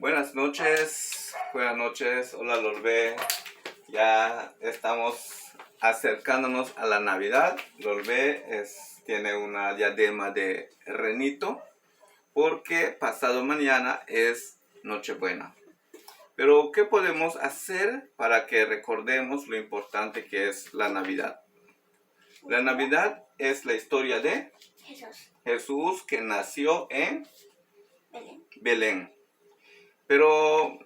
Buenas noches, hola Lolbe. Ya estamos acercándonos a la Navidad. Lolbe tiene una diadema de renito porque pasado mañana es Nochebuena. Pero ¿qué podemos hacer para que recordemos lo importante que es la Navidad? La Navidad es la historia de Jesús que nació en Belén. Pero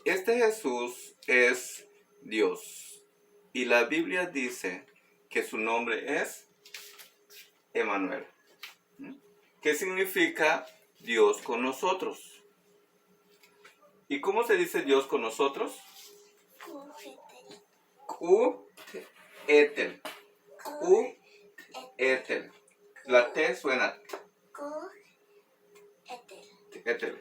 este Jesús es Dios y la Biblia dice que su nombre es Emmanuel. ¿Qué significa Dios con nosotros? ¿Y cómo se dice Dios con nosotros? Cu-etel. Cu-etel. La T suena. Etel.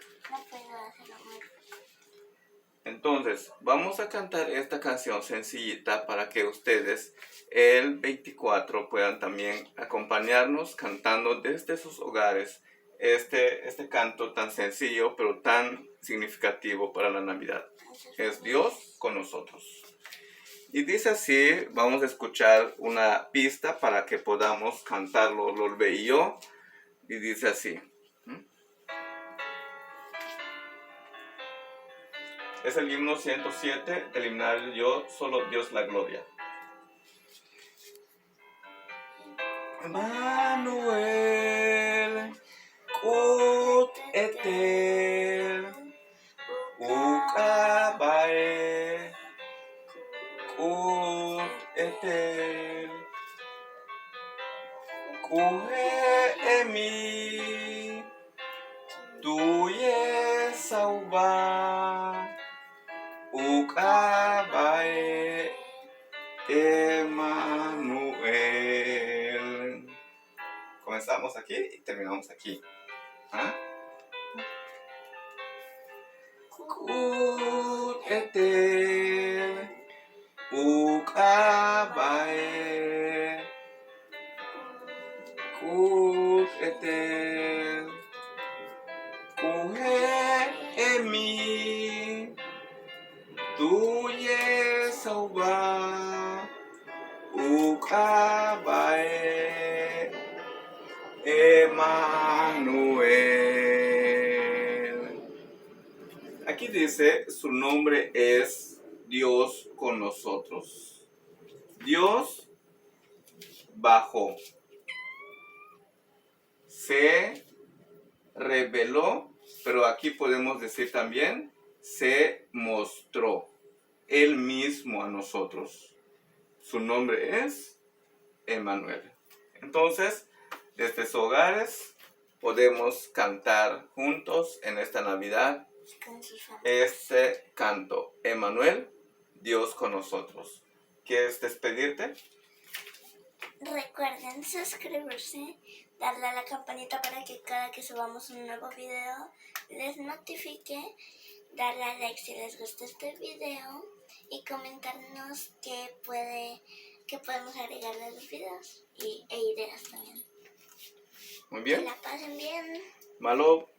Entonces, vamos a cantar esta canción sencillita para que ustedes el 24 puedan también acompañarnos cantando desde sus hogares este canto tan sencillo pero tan significativo para la Navidad. Es Dios con nosotros. Y dice así, vamos a escuchar una pista para que podamos cantarlo Lolbe y yo. Y dice así. Es el himno 107, el himnario Yo, solo Dios la gloria. Emmanuel, Cu-etel, Ucabae, Cu-etel, Cu-emi, Tuye Sauba. Ucabae, Emmanuel. Comenzamos aquí y terminamos aquí. Cu-etel, Ucabae, Cu-etel, Cu-emi, Tuye Sauba, Ucabae, Emmanuel. Aquí dice, su nombre es Dios con nosotros. Dios bajó, se reveló, pero aquí podemos decir también, se mostró Él mismo a nosotros. Su nombre es Emmanuel. Entonces, desde sus hogares podemos cantar juntos en esta Navidad este canto. Emmanuel, Dios con nosotros. ¿Quieres despedirte? Recuerden suscribirse, darle a la campanita para que cada que subamos un nuevo video les notifique, darle a like si les gusta este video y comentarnos qué podemos agregarle a los videos e ideas también. Muy bien. Que la pasen bien. Malo.